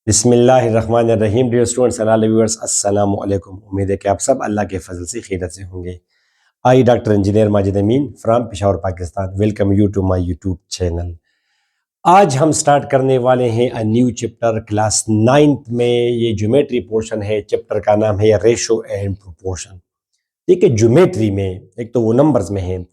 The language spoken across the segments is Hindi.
बिस्मिल्लाहिर्रहमानिर्रहीम। डियर स्टूडेंट्स एंड व्यूअर्स, अस्सलाम वालेकुम। उम्मीद है कि आप सब अल्लाह के फजल से खैरियत से होंगे। I doctor engineer Majid Amin from Peshawar Pakistan welcome you to my YouTube channel. आज हम स्टार्ट करने वाले हैं a new chapter class 9th में। ये ज्योमेट्री पोर्शन है। चैप्टर का नाम है रेशो एंड प्रोपोर्शन। ठीक है, ज्योमेट्री में एक तो वो नंबर्स में है।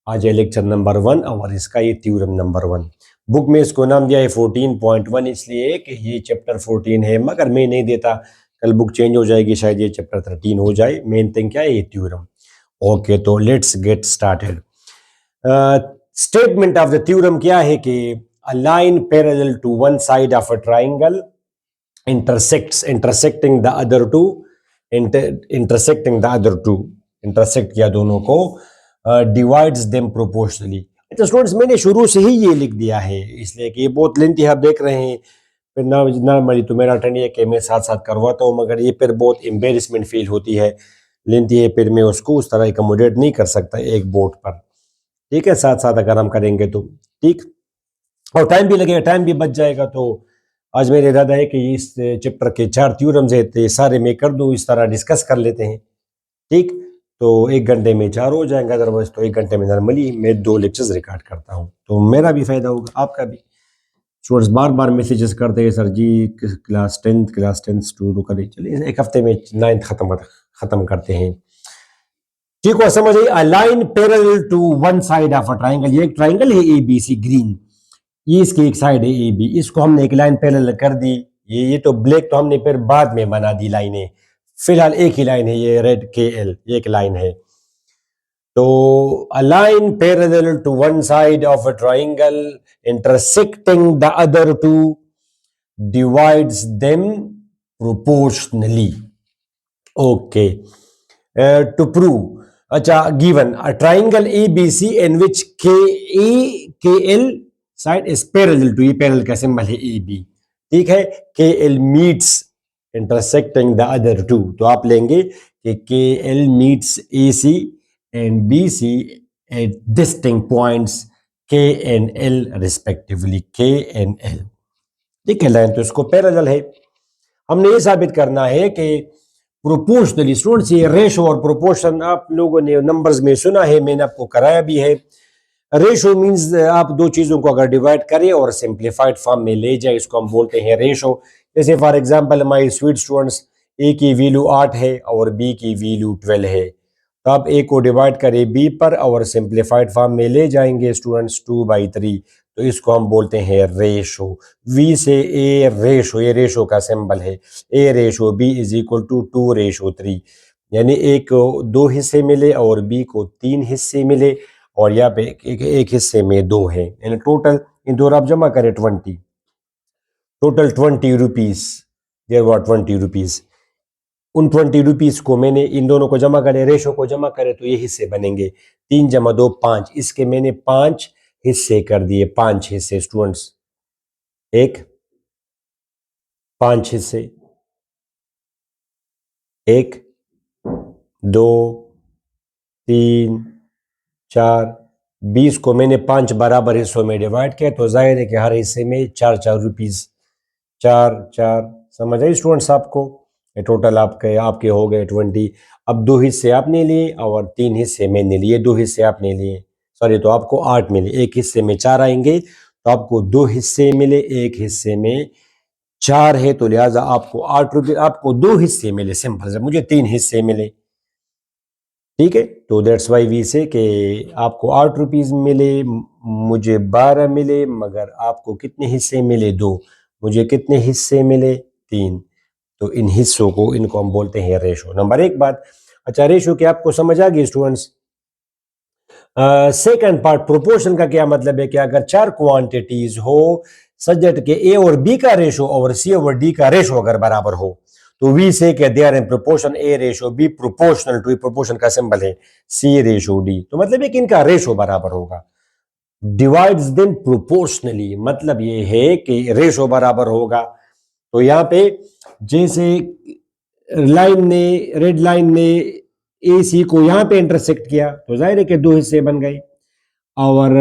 आज है लेक्चर नंबर 1 और इसका ये थ्योरम नंबर 1। बुक में इसको नाम दिया है 14.1 इसलिए कि ये चैप्टर 14 है, मगर मैं नहीं देता, कल बुक चेंज हो जाएगी, शायद ये चैप्टर 13 हो जाए। मेन थिंग क्या है, ये थ्योरम। ओके, तो let's get started. Statement of the theorem क्या है कि a line parallel to one side of a triangle intersecting the other two intersect किया दोनों को, डिवाइड्स देम प्रोपोर्शनली। अच्छा स्टूडेंट्स, मैंने शुरू से ही ये लिख दिया है इसलिए कि ये बहुत लेंथी आप देख रहे हैं। फिर नॉर्मली तो मेरा ट्रेंड है कि मैं साथ साथ करवाता हूँ, मगर ये फिर बहुत एम्बेरसमेंट फील होती है, लेंथी है, फिर मैं उसको उस तरह एकमोडेट नहीं कर सकता एक बोर्ड पर। ठीक है, साथ साथ अगर हम करेंगे तो ठीक, और टाइम भी लगेगा, टाइम भी बच जाएगा। तो आज मेरा इरादा है कि इस चैप्टर के 4 थ्योरम्स है, तो ये सारे मैं कर दूँ, इस तरह डिस्कस कर लेते हैं। ठीक, तो 1 घंटे में 4 हो जाएंगे, अदरवाइज तो 1 घंटे में नॉर्मली मैं 2 लेक्चर्स रिकॉर्ड करता हूँ, तो मेरा भी फायदा होगा, आपका भी। स्टूडेंट्स बार बार मैसेजेस करते हैं, सर जी क्लास 10th शुरू करें। चलिए एक हफ्ते में 9th खत्म करते हैं। ठीक है, समझ आई। A line parallel to one side of a triangle. ये एक ट्राइंगल है ए बी सी, ग्रीन, ये इसकी एक साइड है ए बी, इसको हमने एक लाइन पैरेलल कर दी। ये तो ब्लैक तो हमने फिर बाद में बना दी लाइनें, फिलहाल एक ही लाइन है, ये रेड के एल, ये एक लाइन है। तो a line parallel to one side of a triangle intersecting the other two divides them proportionally. Okay. To prove, अच्छा, given a triangle ABC in which KL side is parallel to, ये parallel का सिंबल है AB, ठीक है। KL meets intersecting the other two, तो आप लेंगे कि KL meets AC and BC at distinct points K and L respectively, K and L। ठीक है, लाइन तो इसको पैरेलल है। हमने ये साबित करना है कि प्रोपोर्शनली, स्टूडेंट्स ये रेशो और प्रोपोर्शन आप लोगों ने नंबर्स में सुना है, मैंने आपको कराया भी है। रेशो मींस आप दो चीजों को अगर डिवाइड करें और सिंप्लीफाइड फॉर्म में ले जाए, इसको हम बोलते हैं रेशो। जैसे for example my sweet students, A की वैल्यू 8 है और बी की वैल्यू 12 है, तो आप ए को डिवाइड करें बी पर और सिंप्लीफाइड फॉर्म में ले जाएंगे स्टूडेंट्स 2/3, तो इसको हम बोलते हैं ratio. We say A ratio, ये रेशो का सिंबल है, A ratio B is equal to 2:3, यानी ए को 2 हिस्से मिले और बी को 3 हिस्से मिले, और यहाँ पे एक हिस्से में 2 है, यानी टोटल इन दोनों आप जमा करें 20, total 20 rupees, there were 20 rupees. उन 20 रुपीज को मैंने इन दोनों को जमा करे, रेशो को जमा करे, तो ये हिस्से बनेंगे 3 + 2 5, इसके मैंने 5 हिस्से कर दिए, 5 हिस्से स्टूडेंट्स, एक 5 हिस्से, 1 2 3 4, 20 को मैंने 5 बराबर हिस्सों में डिवाइड किया, तो जाहिर है कि हर हिस्से में 4 रुपीज, 4 समझ आई स्टूडेंट्स आपको। टोटल आपके हो गए 20। अब 2 हिस्से आपने लिए और 3 हिस्से मैंने लिए, 2 हिस्से आपने लिए, सॉरी, तो आपको 8 मिले। एक हिस्से में 4 आएंगे, तो आपको 2 हिस्से मिले, एक हिस्से में 4 है, तो लिहाजा आपको 8 रुपये, आपको 2 हिस्से मिले, सिंपल से, मुझे 3 हिस्से मिले। ठीक है, तो दैट्स वाई वी से कि आपको 8 रुपीज मिले, मुझे 12 मिले, मगर आपको कितने हिस्से मिले? 2। मुझे कितने हिस्से मिले? 3। तो इन हिस्सों को, इनको हम बोलते हैं रेशो। नंबर 1 बात। अच्छा, रेशो की आपको समझ आ गई स्टूडेंट्स। सेकंड पार्ट, प्रोपोर्शन का क्या मतलब है कि अगर 4 क्वांटिटीज हो सच दैट के ए और बी का रेशो और सी और डी का रेशो अगर बराबर हो, तो वी से कि they are in proportion, A ratio B proportional to, proportion का सिंबल है सी रेशो डी, तो मतलब है कि इनका रेशो बराबर होगा। डिवाइड्स देम प्रोपोर्शनली, मतलब ये है कि रेशो बराबर होगा। तो यहाँ पे जैसे लाइन ने, रेड लाइन ने ए सी को यहाँ पे इंटरसेक्ट किया, तो जाहिर है कि 2 हिस्से बन गए, और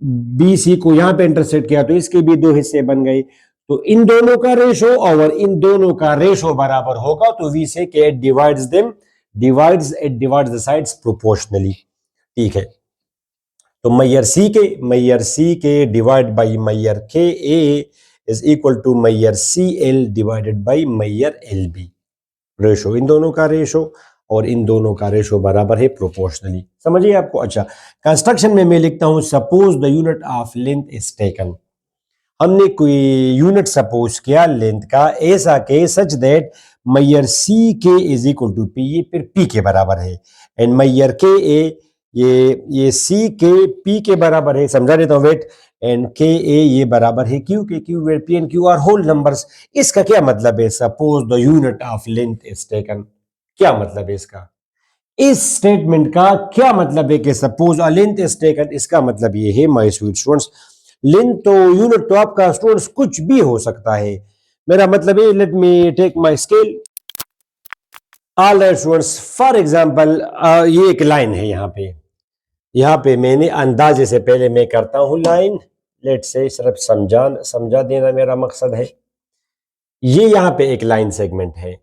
बी सी को यहाँ पे इंटरसेक्ट किया, तो इसके भी 2 हिस्से बन गए। तो इन दोनों का रेशो और इन दोनों का रेशो बराबर होगा तो वी से के it divides the sides proportionally. ठीक है, तो मैयर सी के डिवाइड बाई मैयर K A is equal to मैयर सी एल डिवाइडेड बाई मैयर एल बी। रेशो, इन दोनों का रेशो और इन दोनों का रेशो बराबर है प्रोपोर्शनली। समझिए आपको। अच्छा, कंस्ट्रक्शन में मैं लिखता हूं suppose the unit of length is taken. हमने कोई यूनिट सपोज किया लेंथ का, ऐसा के सच दैट मैयर सी के इज इक्वल टू पी, ये फिर पी के बराबर है, एंड मैयर के ए ये सी के पी के बराबर है। समझा देता हूं, वेट, एंड के ए ये बराबर है Q K, Q where P and Q are whole numbers. इसका क्या मतलब है? Suppose the unit of length is taken, क्या मतलब है इसका? इस स्टेटमेंट का क्या मतलब है कि suppose a length is taken? इसका मतलब ये है माय स्वीट स्टूडेंट्स, लेंथ तो यूनिट तो आपका स्टूडेंट्स कुछ भी हो सकता है। मेरा मतलब है, let me take my scale. All right students, for example ये एक लाइन है, यहाँ पे मैंने अंदाजे से पहले मैं करता हूं लाइन, लेट से सिर्फ समझा देना मेरा मकसद है। ये यहाँ पे एक लाइन सेगमेंट है,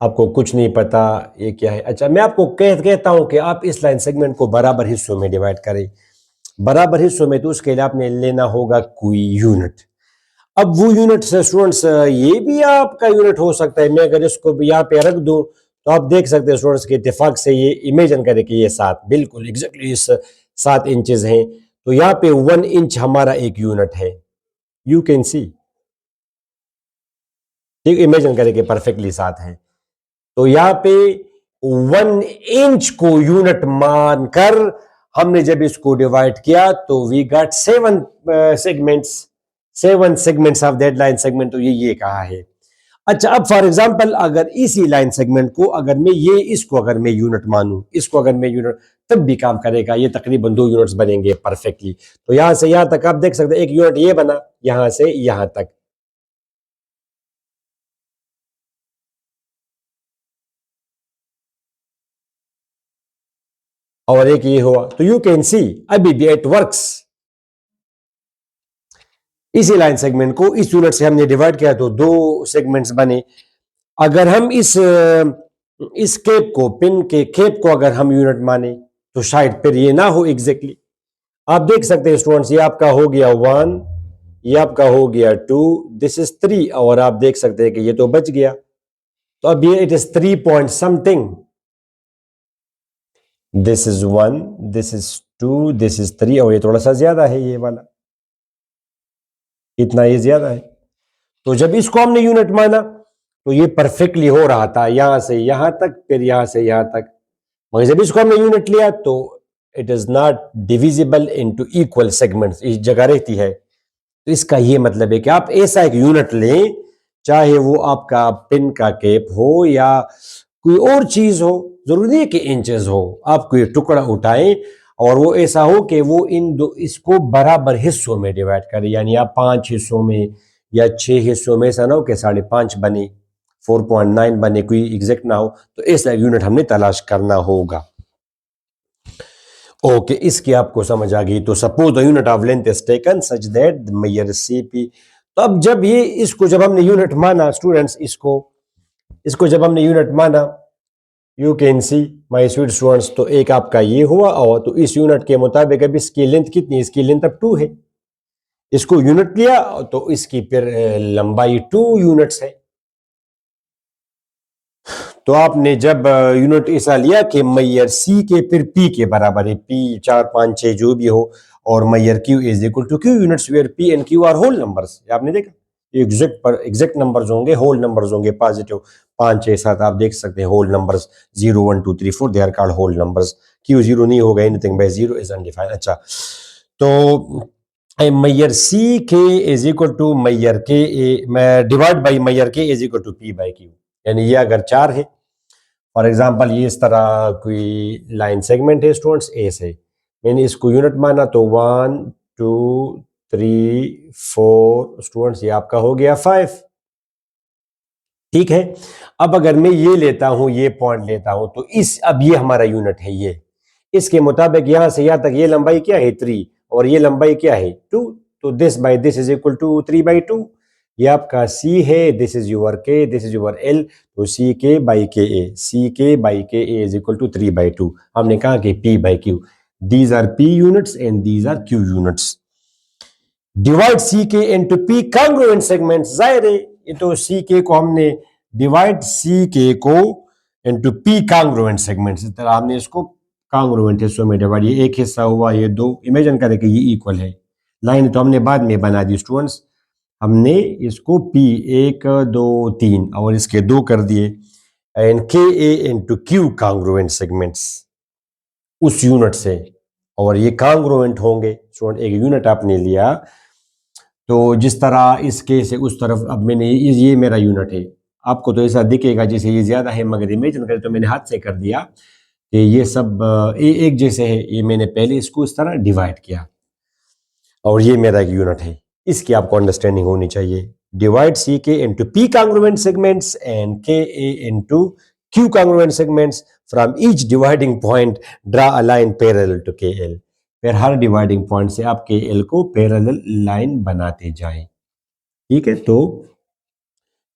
आपको कुछ नहीं पता ये क्या है। अच्छा, मैं आपको कहता हूं कि आप इस लाइन सेगमेंट को बराबर हिस्सों में डिवाइड करें। बराबर हिस्सों में तो उसके लिए आपने लेना होगा कोई यूनिट। अब वो यूनिट से स्टूडेंट्स ये भी आपका यूनिट हो सकता है। मैं अगर इसको भी यहाँ पे रख दूं तो आप देख सकते हैं स्टूडेंट्स के इत्तेफाक से ये इमेजिन करें कि ये 7 बिल्कुल एग्जैक्टली इस 7 इंचेस हैं, तो यहाँ पे 1 इंच हमारा एक यूनिट है। यू कैन सी, ठीक, इमेजिन करें कि परफेक्टली 7 है, तो यहाँ पे 1 इंच को यूनिट मानकर हमने जब इसको डिवाइड किया तो we got 7 segments of that line segment. तो ये कहा है। अच्छा, अब फॉर एग्जांपल अगर इसी लाइन सेगमेंट को अगर मैं इसको अगर मैं यूनिट मानूं, इसको अगर मैं यूनिट, तब भी काम करेगा। ये तकरीबन 2 यूनिट्स बनेंगे परफेक्टली। तो यहां से यहां तक आप देख सकते हैं एक यूनिट ये बना, यहां से यहां तक। और एक ये हुआ, तो यू कैन सी अभी भी इट वर्क्स। इसी लाइन सेगमेंट को इस यूनिट से हमने डिवाइड किया तो 2 सेगमेंट्स बने। अगर हम इस केप को, पिन के केप को अगर हम यूनिट माने तो शायद फिर ये ना हो एग्जैक्टली। आप देख सकते हैं स्टूडेंट्स, ये आपका हो गया 1, ये आपका हो गया 2, दिस इज 3, और आप देख सकते हैं कि ये तो बच गया। तो अब ये it is 3 point something, this is 1, this is 2, this is 3, और ये थोड़ा सा ज्यादा है, ये वाला इतना ये ज्यादा है। तो जब इसको हमने यूनिट माना तो ये परफेक्टली हो रहा था यहां से यहां तक, फिर यहां से यहां तक। मगर जब इसको हमने यूनिट लिया तो it is not divisible into equal segments, इस जगह रहती है। तो इसका ये मतलब है कि आप ऐसा एक यूनिट लें, चाहे वो आपका पिन का केप हो या कोई और चीज हो, जरूरी नहीं है कि इंचेस हो। आप कोई टुकड़ा उठाएं और वो ऐसा हो कि वो इसको बराबर हिस्सों में डिवाइड करें, यानी आप 5 हिस्सों में या 6 हिस्सों में, ऐसा ना हो कि 5.5 बने, 4.9 बने, कोई एग्जैक्ट ना हो। तो ऐसा यूनिट हमने तलाश करना होगा। ओके, इसकी आपको समझ आ गई। तो suppose the unit of length is taken such that मैयर सी पी। तो अब जब इसको जब हमने यूनिट माना स्टूडेंट्स, इसको जब हमने यूनिट माना, you can see my sweet students, तो एक आपका ये हुआ, और तो इस यूनिट के मुताबिक अब इसकी लेंथ कितनी है? इसकी लेंथ अब 2 है। इसको यूनिट लिया तो इसकी फिर लंबाई 2 यूनिट्स है। तो आपने जब यूनिट ऐसा लिया कि मैयर सी के फिर पी के बराबर है, पी 4, 5, 6 जो भी हो, और मैयर Q is equal to Q units where P and Q are whole numbers. आपने देखा एग्जैक्ट नंबर्स होंगे, होल नंबर्स होंगे, पॉजिटिव 5, 6, 7। आप देख सकते हैं whole numbers 0, 1, 2, 3, 4 they are called whole numbers. Q 0 नहीं होगा, एनीथिंग बाय 0 इज अनडिफाइंड। अच्छा, तो मैयर सी के is equal to Maihar K A divide by मैयर K is equal to P by Q. यानी ये अगर 4 है, फॉर एग्जाम्पल ये इस तरह कोई लाइन सेगमेंट है स्टूडेंट्स, ए से मैंने इसको यूनिट माना तो 1, 2, 3, 4 स्टूडेंट्स, ये आपका हो गया 5। ठीक है, अब अगर मैं ये लेता हूं, ये पॉइंट लेता हूं, तो अब ये हमारा यूनिट है। इसके मुताबिक यहां से यहां तक ये लंबाई क्या है? 3, और ये लंबाई क्या है? 2। तो this by this is equal to 3/2। ये आपका C है, this is your K, this is your L, तो CK by KA, CK by KA is equal to 3/2। हमने कहा कि P/Q, these are P units and these are Q units. Divide CK into P congruent segments, जाहिर है ये तो CK को हमने डिवाइड CK को इनटू P कांग्रुएंट सेगमेंट्स, इस तरह हमने इसको कांग्रुएंट हिस्सों में डिवाइड, ये एक हिस्सा हुआ, ये दो, इमेजिन करें कि ये इक्वल है। लाइन तो हमने बाद में बना दी स्टूडेंट्स, हमने इसको P 1 2 3 और इसके 2 कर दिए, and KA into Q congruent segments उस यूनिट से, और ये कांग्रुएंट होंगे। स्टूडेंट एक यूनिट आपने लिया, तो जिस तरह इसके से उस तरफ, अब मैंने ये मेरा यूनिट है, आपको तो ऐसा दिखेगा जैसे ये ज्यादा है, मगर इमेजिन करें तो मैंने हाथ से कर दिया कि ये सब एक जैसे है। ये मैंने पहले इसको इस तरह डिवाइड किया और ये मेरा एक यूनिट है, इसकी आपको अंडरस्टैंडिंग होनी चाहिए। Divide CK into P congruent segments and KA into Q congruent segments, from each dividing point draw a line parallel to KL। फिर हर डिवाइडिंग पॉइंट से आप KL को पैरेलल लाइन बनाते जाएं। ठीक है, तो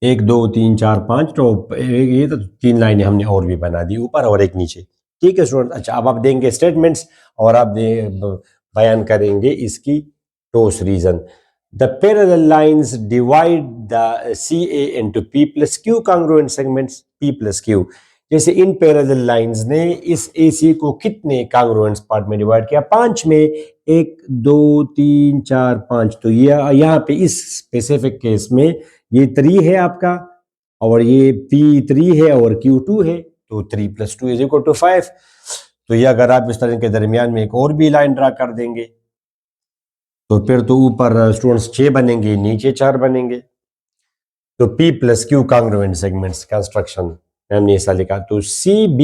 1 2 3 4 5, तो ये तो 3 लाइनें हमने और भी बना दी, ऊपर और एक नीचे। ठीक है स्टूडेंट, अच्छा अब आप देंगे स्टेटमेंट्स और आप बयान करेंगे इसकी ठोस reason. The parallel lines divide the CA into P plus Q congruent segments, P plus Q। जैसे इन पैरेलल लाइंस ने इस AC को कितने कांग्रुएंट पार्ट में डिवाइड किया? 5 में, 1 2 3 4 5। तो ये यहाँ पे इस स्पेसिफिक केस में ये 3 है आपका, और ये P3 है और Q2 है, तो 3 + 2 = 5। तो ये अगर आप इस तरह के दरमियान में एक और भी लाइन ड्रा कर देंगे, तो फिर तो ऊपर स्टूडेंट्स 6 बनेंगे, नीचे 4 बनेंगे। तो P plus Q congruent segments construction हमने ऐसा लिखा। तो CB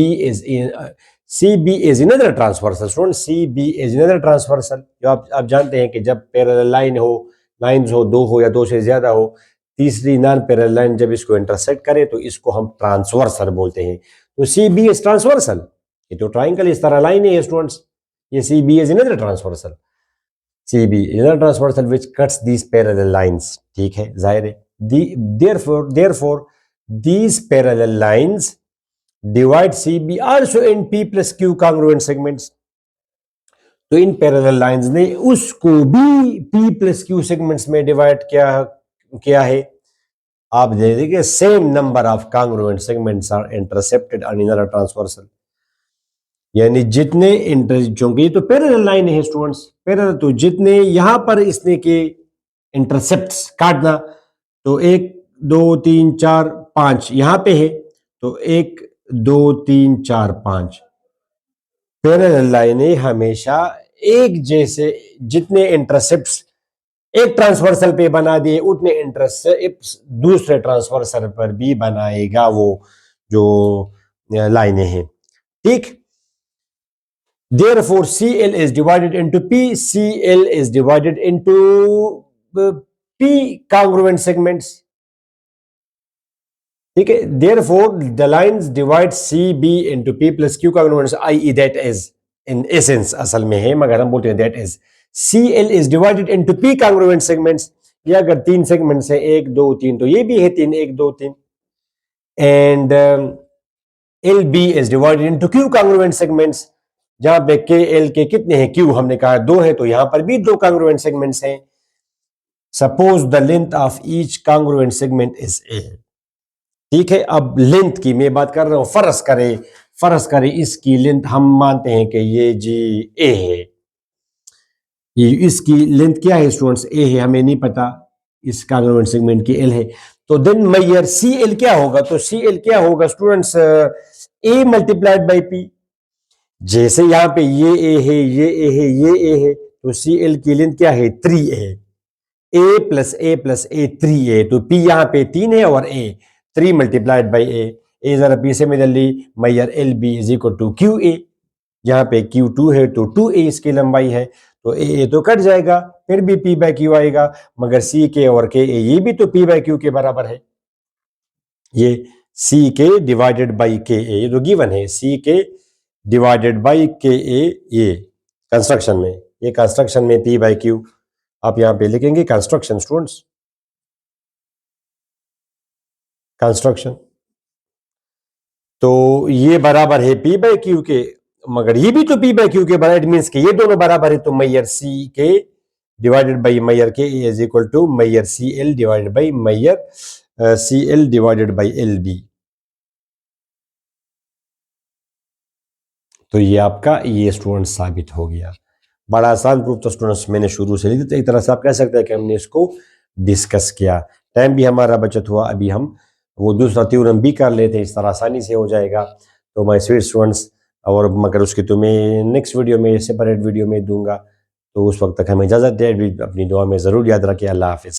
is another transversal. Student CB is another transversal. जो आप जानते हैं कि जब पैरेलल लाइन हो, लाइंस हो, 2 हो या 2 से ज्यादा हो, तीसरी नॉन पैरेलल लाइन जब इसको इंटरसेक्ट करे तो इसको हम ट्रांसवर्सल बोलते हैं। तो CB इज ट्रांसवर्सल। ये तो ट्राइंगल इस तरह लाइन है स्टूडेंट्स, ये CB is another transversal. CB inner transversal which cuts these parallel lines। ठीक है, जाहिर है। Therefore these parallel lines divide CB also in P plus Q congruent segments। तो इन पैरेलल लाइंस ने उसको भी P plus Q सेगमेंट्स में डिवाइड किया है। आप दे देखिए, same number of congruent segments are intercepted on inner transversal, यानी जितने चूंकि तो पैरेलल लाइन है स्टूडेंट्स, पैरेलल, तो जितने यहां पर इसने के इंटरसेप्ट्स काटना, तो 1 2 3 4 5 यहां पे है, तो 1 2 3 4 5 पैरेलल लाइनें हमेशा एक जैसे, जितने इंटरसेप्ट्स एक ट्रांसवर्सल पे बना दिए उतने इंटरसेप्ट्स दूसरे ट्रांसवर्सल पर भी बनाएगा वो जो लाइनें हैं। ठीक, therefore CL is divided into P, CL is divided into P congruent segments। ठीक है, therefore the lines divide CB into P plus Q congruents, i.e. that is, in essence असल में है मगर हम बोलते हैं that is, CL is divided into P congruent segments। ये अगर 3 सेगमेंट्स हैं, 1 2 3, तो ये भी है 3 1 2 3, and LB is divided into Q congruent segments। जहां पे KL के कितने हैं? Q हमने कहा 2 है, तो यहां पर भी 2 congruent segments हैं। Suppose the length of each congruent segment is A। ठीक है, अब लेंथ की मैं बात कर रहा हूं। फर्ज करें इसकी लेंथ हम मानते हैं कि ये जी A है। ये इसकी लेंथ क्या है स्टूडेंट्स? A है, हमें नहीं पता इस congruent segment की L है। तो देन मैयर CL क्या होगा? तो CL क्या होगा students? A multiplied by P। जैसे यहां पे ये A है, ये A है, ये A है, तो CL की लेंथ क्या है? 3A। A plus A plus A 3A, तो P यहां पे 3 है और A 3 मल्टीप्लाइड बाई A जरा P से मिली मैयर LB is equal to QA। जहां पे Q2 है तो 2A इसकी लंबाई है, तो AA तो कट जाएगा, फिर भी P बाई Q आएगा, मगर CK और KA ये भी तो P बाई Q के बराबर है। ये CK डिवाइडेड बाई KA, ये तो गिवन है, CK डिवाइडेड बाई KA। ये कंस्ट्रक्शन में P बाई Q आप यहाँ पे लिखेंगे कंस्ट्रक्शन स्टूडेंट्स, कंस्ट्रक्शन। तो ये बराबर है पी बाई क्यू के, मगर ये भी तो पी बाई क्यू के बराबर, इट मीन्स कि ये दोनों बराबर है, तो मैयर सी के डिवाइडेड बाई मैयर के इज इक्वल टू मैयर सी एल डिवाइडेड बाई मैयर C L divided by L B. तो ये आपका ये स्टूडेंट साबित हो गया। बड़ा आसान प्रूफ तो स्टूडेंट्स मैंने शुरू से लिखा, तो एक तरह से आप कह सकते हैं कि हमने इसको डिस्कस किया, टाइम भी हमारा बचत हुआ। अभी हम वो दूसरा थ्योरम भी कर लेते हैं, इस तरह आसानी से हो जाएगा। तो माय स्वीट स्टूडेंट्स, और मगर उसकी तुम्हें नेक्स्ट वीडियो में, सेपरेट वीडियो में दूंगा। तो उस वक्त तक हमें इजाज़त दे, अपनी दुआ में ज़रूर याद रखें। अल्लाह हाफिज़।